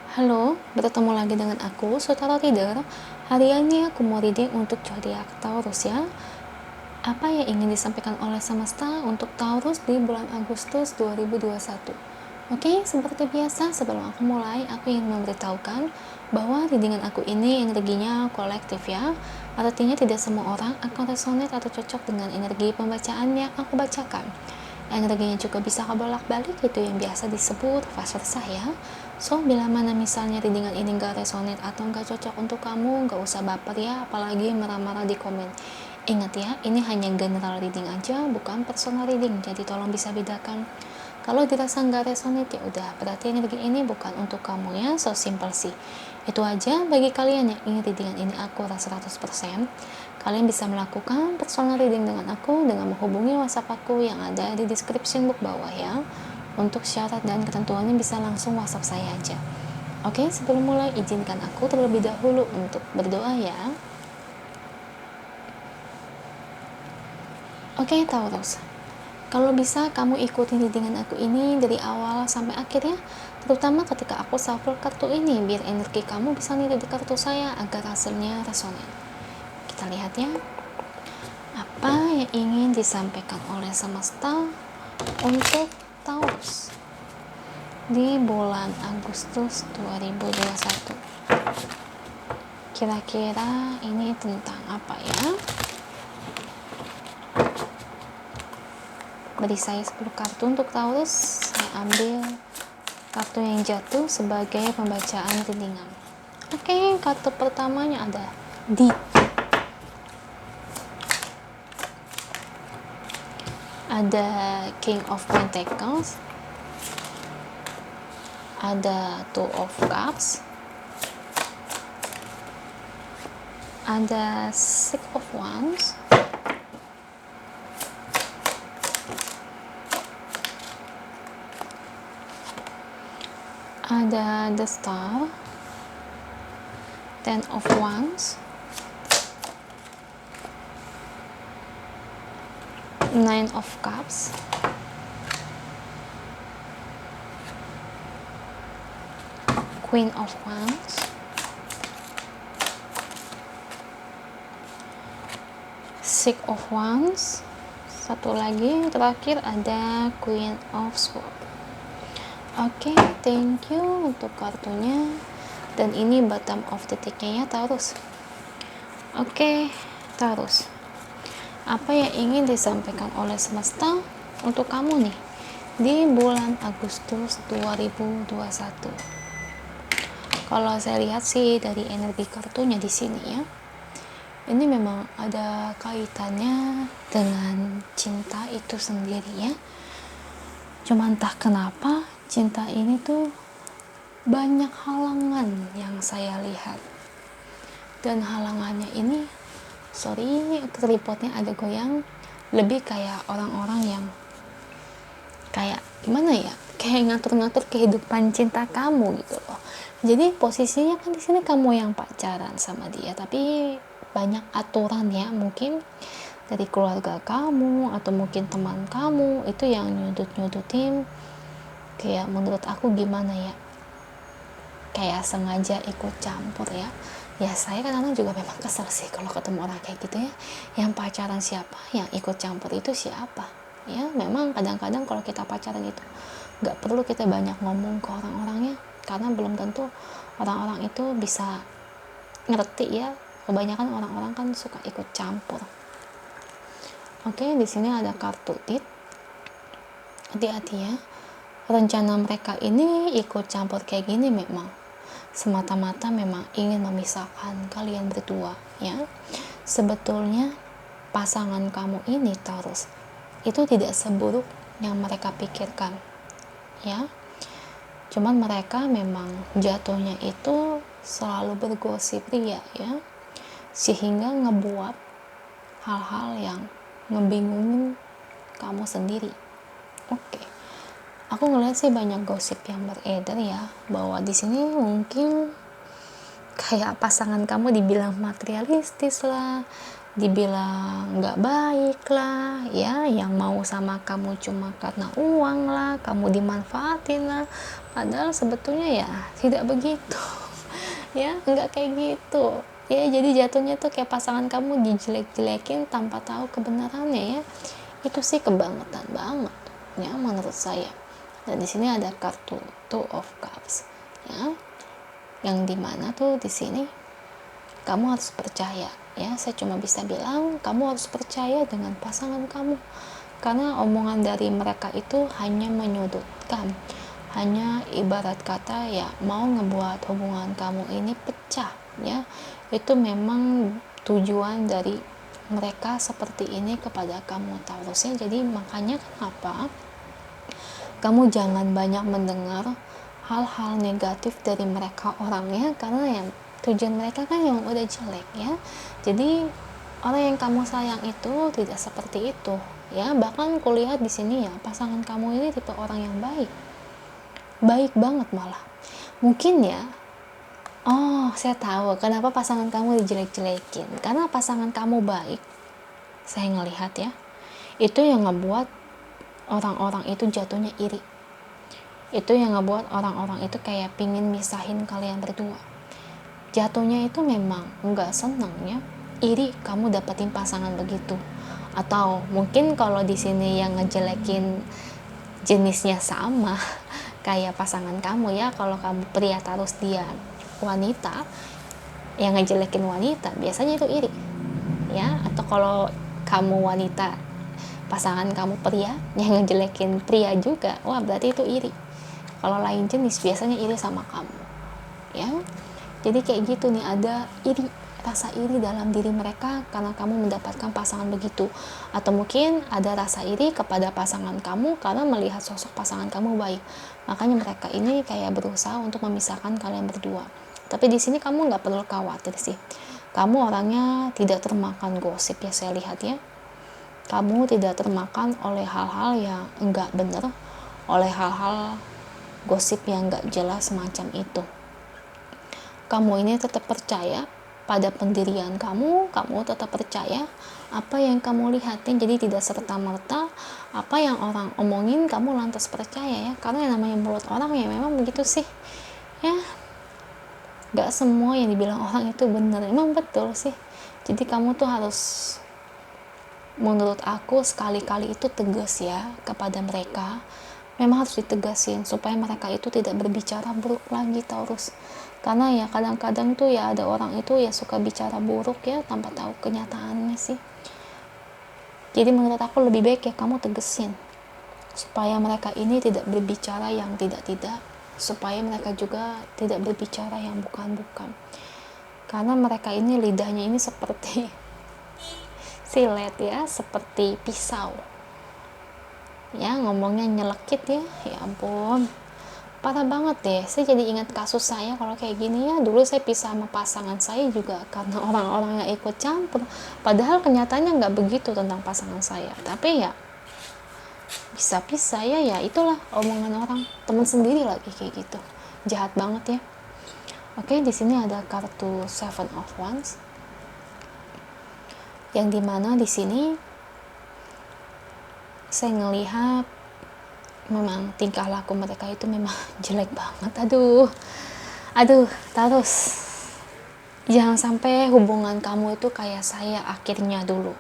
Halo, bertemu lagi dengan aku, Sutara Reader. Hari ini aku mau reading untuk zodiak Taurus ya. Apa yang ingin disampaikan oleh semesta untuk Taurus di bulan Agustus 2021? Oke, seperti biasa sebelum aku mulai, aku ingin memberitahukan bahwa readingan aku ini energinya kolektif ya. Artinya tidak semua orang akan resonate atau cocok dengan energi pembacaan yang aku bacakan. Energinya juga bisa kebolak-balik, itu yang biasa disebut fase resah ya. So, bila mana misalnya readingan ini gak resonate atau gak cocok untuk kamu, gak usah baper ya, apalagi marah-marah di komen. Ingat ya, ini hanya general reading aja, bukan personal reading, jadi tolong bisa bedakan. Kalau dirasa nggak resonate ya udah, berarti energi ini bukan untuk kamu ya, so simple sih. Itu aja bagi kalian yang ingin readingan ini akurat 100%. Kalian bisa melakukan personal reading dengan aku dengan menghubungi WhatsApp aku yang ada di description box bawah ya. Untuk syarat dan ketentuannya bisa langsung WhatsApp saya aja. Oke, sebelum mulai izinkan aku terlebih dahulu untuk berdoa ya. Oke, Taurus. Kalau bisa kamu ikuti readingan aku ini dari awal sampai akhir ya. Terutama ketika aku shuffle kartu ini biar energi kamu bisa nih di kartu saya agar hasilnya resonate. Kita lihat ya. Apa yang ingin disampaikan oleh semesta untuk Taurus di bulan Agustus 2021? Kira-kira ini tentang apa ya? Beri saya 10 kartu untuk Taurus. Saya ambil kartu yang jatuh sebagai pembacaan readingan. Oke, kartu pertamanya ada D. Ada King of Pentacles. Ada Two of Cups. Ada Six of Wands. Ada The Star. Ten of Wands. Nine of Cups. Queen of Wands. Six of Wands. Satu lagi yang terakhir ada Queen of Swords. Oke, thank you untuk kartunya. Dan ini bottom of the deck-nya ya, Taurus. Oke, Taurus. Apa yang ingin disampaikan oleh semesta untuk kamu nih di bulan Agustus 2021? Kalau saya lihat sih dari energi kartunya di sini ya. Ini memang ada kaitannya dengan cinta itu sendiri ya. Cuma entah kenapa cinta ini tuh banyak halangan yang saya lihat. Dan halangannya ini, sorry tripodnya ada goyang, lebih kayak orang-orang yang kayak gimana ya, kayak ngatur-ngatur kehidupan cinta kamu gitu loh. Jadi posisinya kan di sini kamu yang pacaran sama dia, tapi banyak aturan ya, mungkin dari keluarga kamu atau mungkin teman kamu itu yang nyudut-nyudutin, kayak menurut aku gimana ya, kayak sengaja ikut campur ya. Ya saya kadang-kadang juga memang kesel sih kalau ketemu orang kayak gitu ya, yang pacaran siapa, yang ikut campur itu siapa ya. Memang kadang-kadang kalau kita pacaran itu nggak perlu kita banyak ngomong ke orang-orangnya, karena belum tentu orang-orang itu bisa ngerti ya. Kebanyakan orang-orang kan suka ikut campur. Oke, di sini ada kartu tit. Hati-hati ya. Rencana mereka ini ikut campur kayak gini memang semata-mata memang ingin memisahkan kalian berdua ya. Sebetulnya pasangan kamu ini Taurus itu tidak seburuk yang mereka pikirkan ya. Cuman mereka memang jatuhnya itu selalu bergosip ria ya, sehingga ngebuat hal-hal yang ngebingungin kamu sendiri. Oke. Aku ngeliat sih banyak gosip yang beredar ya, bahwa di sini mungkin kayak pasangan kamu dibilang materialistis lah, dibilang nggak baik lah ya, yang mau sama kamu cuma karena uang lah, kamu dimanfaatin lah, Padahal sebetulnya ya tidak begitu. Ya nggak kayak gitu ya. Jadi jatuhnya tuh kayak pasangan kamu dijelek-jelekin tanpa tahu kebenarannya ya. Itu sih kebangetan banget ya menurut saya. Dan di sini ada kartu Two of Cups ya, yang dimana tuh di sini kamu harus percaya ya. Saya cuma bisa bilang kamu harus percaya dengan pasangan kamu, karena omongan dari mereka itu hanya menyudutkan, hanya ibarat kata ya mau ngebuat hubungan kamu ini pecah ya. Itu memang tujuan dari mereka seperti ini kepada kamu Taurus ya. Jadi makanya kenapa kamu jangan banyak mendengar hal-hal negatif dari mereka orangnya, karena yang tujuan mereka kan yang udah jelek ya. Jadi orang yang kamu sayang itu tidak seperti itu ya. Bahkan kulihat di sini ya, pasangan kamu ini tipe orang yang baik, baik banget malah. Mungkin ya, oh saya tahu kenapa pasangan kamu dijelek-jelekin, karena pasangan kamu baik. Saya ngelihat ya, itu yang ngebuat orang-orang itu jatuhnya iri. Itu yang ngebuat orang-orang itu kayak pingin misahin kalian berdua. Jatuhnya itu memang nggak seneng ya, iri kamu dapetin pasangan begitu. Atau mungkin kalau di sini yang ngejelekin jenisnya sama kayak pasangan kamu ya, kalau kamu pria Taurus dia wanita, yang ngejelekin wanita biasanya itu iri ya. Atau kalau kamu wanita, pasangan kamu pria yang ngejelekin pria juga, wah berarti itu iri. Kalau lain jenis biasanya iri sama kamu ya. Jadi kayak gitu nih, ada iri, rasa iri dalam diri mereka karena kamu mendapatkan pasangan begitu. Atau mungkin ada rasa iri kepada pasangan kamu karena melihat sosok pasangan kamu baik. Makanya mereka ini kayak berusaha untuk memisahkan kalian berdua. Tapi di sini kamu nggak perlu khawatir sih. Kamu orangnya tidak termakan gosip ya, saya lihat ya. Kamu tidak termakan oleh hal-hal yang enggak benar, oleh hal-hal gosip yang enggak jelas semacam itu. Kamu ini tetap percaya pada pendirian kamu tetap percaya apa yang kamu lihatin. Jadi tidak serta-merta apa yang orang omongin kamu lantas percaya ya, karena yang namanya mulut orang ya memang begitu sih ya. Gak semua yang dibilang orang itu benar, emang betul sih. Jadi kamu tuh harus, menurut aku, sekali-kali itu tegas ya kepada mereka. Memang harus ditegasin supaya mereka itu tidak berbicara buruk lagi Taurus. Karena ya kadang-kadang tuh ya ada orang itu ya suka bicara buruk ya tanpa tahu kenyataannya sih. Jadi menurut aku lebih baik ya kamu tegesin supaya mereka ini tidak berbicara yang tidak-tidak, supaya mereka juga tidak berbicara yang bukan-bukan. Karena mereka ini lidahnya ini seperti silet ya, seperti pisau ya, ngomongnya nyelekit ya. Ya ampun, parah banget deh. Saya jadi ingat kasus saya kalau kayak gini ya. Dulu saya pisah sama pasangan saya juga karena orang-orang yang ikut campur, padahal kenyataannya nggak begitu tentang pasangan saya. Tapi ya bisa pisah ya, ya itulah omongan orang, teman sendiri lagi kayak gitu. Jahat banget ya. Oke, di sini ada kartu Seven of Wands, yang dimana di sini saya ngelihat memang tingkah laku mereka itu memang jelek banget. Aduh Taurus, jangan sampai hubungan kamu itu kayak saya akhirnya dulu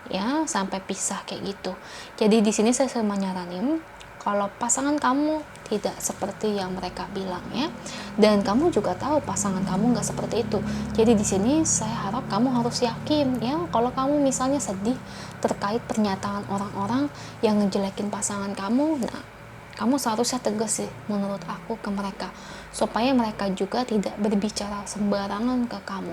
ya, sampai pisah kayak gitu. Jadi di sini saya cuma nyaranin kalau pasangan kamu tidak seperti yang mereka bilang ya, dan kamu juga tahu pasangan kamu nggak seperti itu. Jadi di sini saya harap kamu harus yakin ya, kalau kamu misalnya sedih terkait pernyataan orang-orang yang ngejelekin pasangan kamu, nah kamu seharusnya tegas sih menurut aku ke mereka, supaya mereka juga tidak berbicara sembarangan ke kamu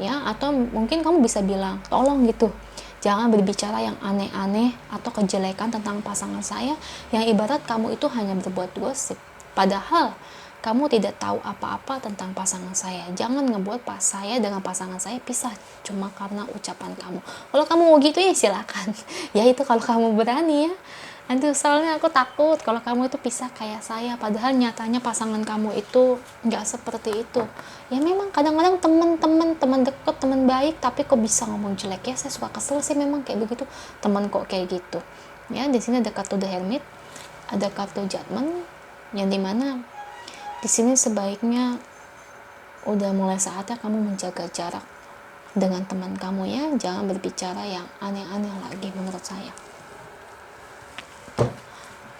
ya. Atau mungkin kamu bisa bilang, tolong gitu, jangan berbicara yang aneh-aneh atau kejelekan tentang pasangan saya, yang ibarat kamu itu hanya berbuat gosip padahal kamu tidak tahu apa-apa tentang pasangan saya. Jangan ngebuat saya dengan pasangan saya pisah cuma karena ucapan kamu. Kalau kamu mau gitu ya silakan ya, itu kalau kamu berani ya. Aduh, soalnya aku takut kalau kamu itu pisah kayak saya, padahal nyatanya pasangan kamu itu nggak seperti itu. Ya memang kadang-kadang teman deket, teman baik, tapi kok bisa ngomong jelek ya. Saya suka kesel sih memang kayak begitu, teman kok kayak gitu. Ya, di sini ada kartu The Hermit, ada kartu Judgment, yang dimana Di sini sebaiknya udah mulai saatnya kamu menjaga jarak dengan teman kamu ya, jangan berbicara yang aneh-aneh lagi menurut saya.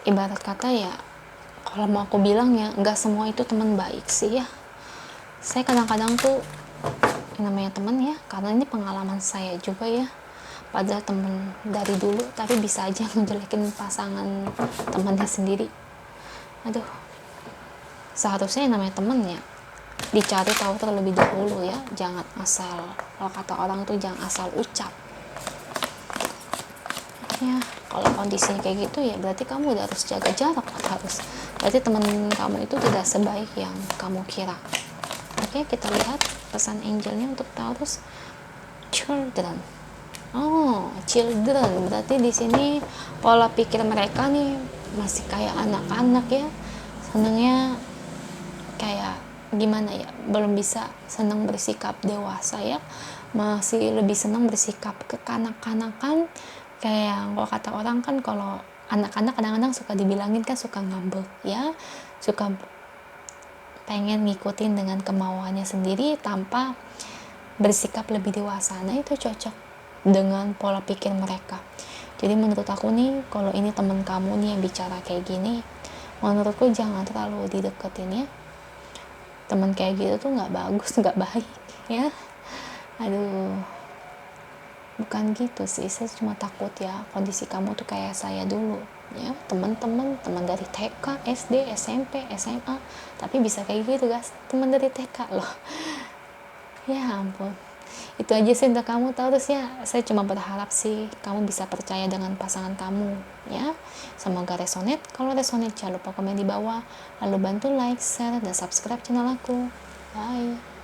Ibarat kata ya, kalau mau aku bilang ya, nggak semua itu teman baik sih ya. Saya kadang-kadang tuh, namanya teman ya, karena ini pengalaman saya juga ya, padahal temen dari dulu tapi bisa aja ngejelekin pasangan temannya sendiri. Aduh, seharusnya yang namanya temen ya dicari tahu terlebih dahulu ya, jangan asal, kalau kata orang tuh jangan asal ucap ya. Kalau kondisinya kayak gitu ya berarti kamu udah harus jaga jarak, berarti teman kamu itu tidak sebaik yang kamu kira. Oke, kita lihat pesan angelnya untuk Taurus. Children. Oh, children, berarti di sini pola pikir mereka nih masih kayak anak-anak ya, senengnya kayak gimana ya, belum bisa senang bersikap dewasa ya, masih lebih senang bersikap kekanak-kanakan. Kayak kalau kata orang kan, kalau anak-anak kadang-kadang suka dibilangin kan suka ngambek ya, suka pengen ngikutin dengan kemauannya sendiri tanpa bersikap lebih dewasa. Nah itu cocok dengan pola pikir mereka. Jadi menurut aku nih, kalau ini teman kamu nih yang bicara kayak gini, menurutku jangan terlalu dideketin ya. Teman kayak gitu tuh nggak bagus, nggak baik ya. Aduh, bukan gitu sih, saya cuma takut ya kondisi kamu tuh kayak saya dulu ya, teman-teman dari TK, SD, SMP, SMA, tapi bisa kayak gitu guys, teman dari TK loh. Ya ampun, itu aja sih untuk kamu Taurus ya. Saya cuma berharap sih kamu bisa percaya dengan pasangan kamu ya. Semoga resonate. Kalau resonate jangan lupa komen di bawah, lalu bantu like, share, dan subscribe channel aku. Bye.